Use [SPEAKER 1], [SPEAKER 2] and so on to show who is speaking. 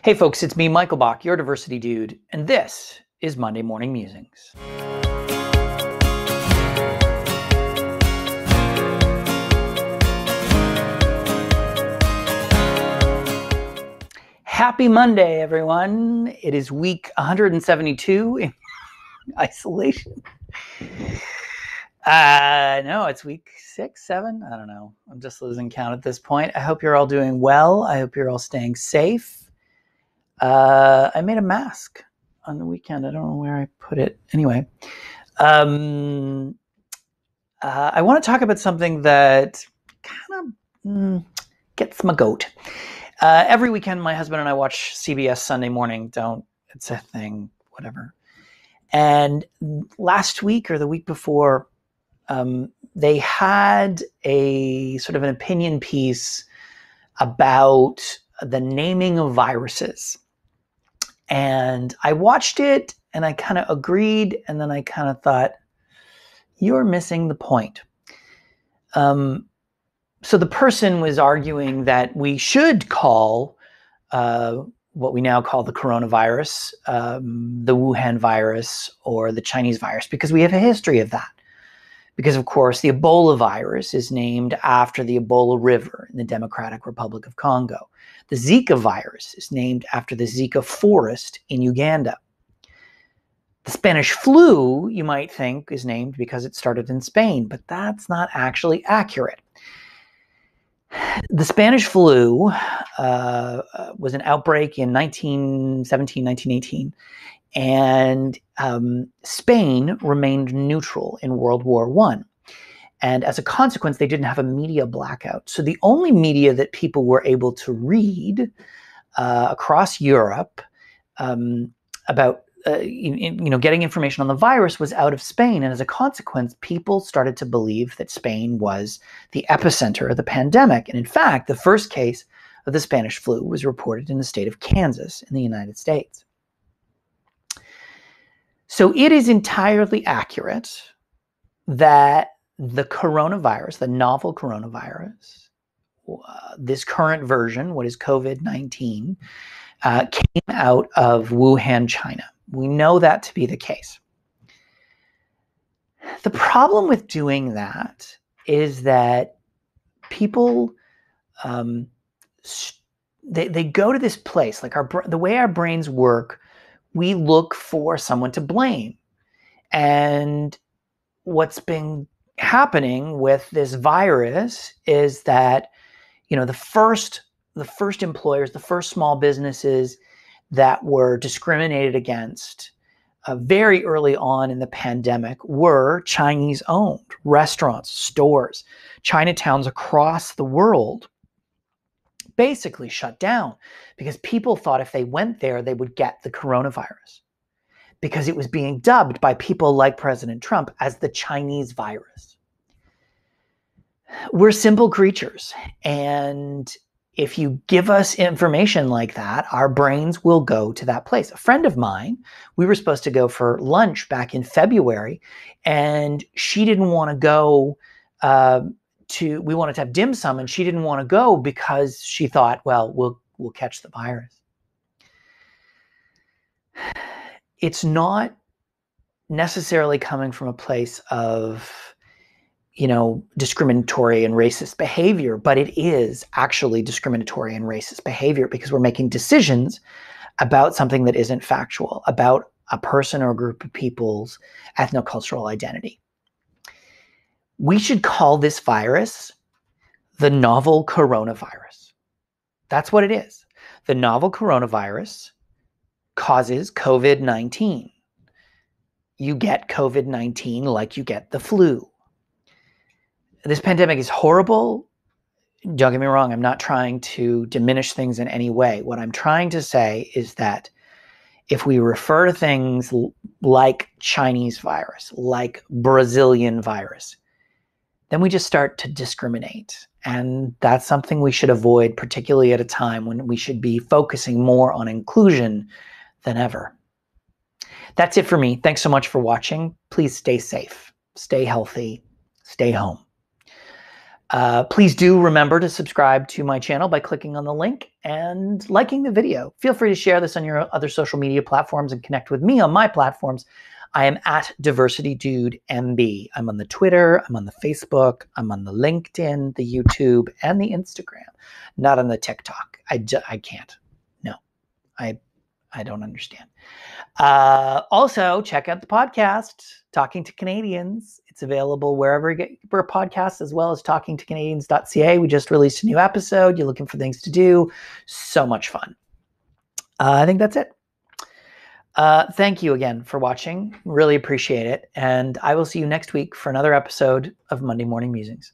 [SPEAKER 1] Hey folks, it's me, Michael Bach, your diversity dude, and this is Monday Morning Musings. Happy Monday, everyone. It is week 172 in isolation. No, it's week 6, 7. I don't know. I'm just losing count at this point. I hope you're all doing well. I hope you're all staying safe. I made a mask on the weekend. I don't know where I put it. Anyway, I want to talk about something that kind of gets my goat. Every weekend, my husband and I watch CBS Sunday Morning. It's a thing, whatever. And last week or the week before, they had a sort of an opinion piece about the naming of viruses. And I watched it and I kind of agreed, and then I kind of thought, you're missing the point. So the person was arguing that we should call what we now call the coronavirus, the Wuhan virus or the Chinese virus, because we have a history of that. Because, of course, the Ebola virus is named after the Ebola River in the Democratic Republic of Congo. The Zika virus is named after the Zika forest in Uganda. The Spanish flu, you might think, is named because it started in Spain, but that's not actually accurate. The Spanish flu was an outbreak in 1917, 1918, and Spain remained neutral in World War I. And as a consequence, they didn't have a media blackout. So the only media that people were able to read across Europe about getting information on the virus was out of Spain. And as a consequence, people started to believe that Spain was the epicenter of the pandemic. And in fact, the first case of the Spanish flu was reported in the state of Kansas in the United States. So it is entirely accurate that the coronavirus, the novel coronavirus, this current version, what is COVID-19, came out of Wuhan, China. We know that to be the case. The problem with doing that is that people, they go to this place, like the way our brains work, we look for someone to blame. And what's been happening with this virus is that, the first employers, the first small businesses that were discriminated against very early on in the pandemic were Chinese-owned restaurants, stores, Chinatowns across the world basically shut down because people thought if they went there, they would get the coronavirus because it was being dubbed by people like President Trump as the Chinese virus. We're simple creatures, and if you give us information like that, our brains will go to that place. A friend of mine, we were supposed to go for lunch back in February, and she didn't want to go we wanted to have dim sum, and she didn't want to go because she thought, well, we'll catch the virus. It's not necessarily coming from a place of discriminatory and racist behavior, but it is actually discriminatory and racist behavior because we're making decisions about something that isn't factual, about a person or a group of people's ethnocultural identity. We should call this virus the novel coronavirus. That's what it is. The novel coronavirus causes COVID-19. You get COVID-19 like you get the flu. This pandemic is horrible. Don't get me wrong. I'm not trying to diminish things in any way. What I'm trying to say is that if we refer to things like Chinese virus, like Brazilian virus, then we just start to discriminate. And that's something we should avoid, particularly at a time when we should be focusing more on inclusion than ever. That's it for me. Thanks so much for watching. Please stay safe, stay healthy, stay home. Please do remember to subscribe to my channel by clicking on the link and liking the video. Feel free to share this on your other social media platforms and connect with me on my platforms. I am at DiversityDudeMB. I'm on the Twitter, I'm on the Facebook, I'm on the LinkedIn, the YouTube, and the Instagram. Not on the TikTok. I can't. No, I don't understand. Also, check out the podcast, Talking to Canadians. It's available wherever you get your podcasts, as well as talkingtocanadians.ca. We just released a new episode. You're looking for things to do. So much fun. I think that's it. Thank you again for watching. Really appreciate it. And I will see you next week for another episode of Monday Morning Musings.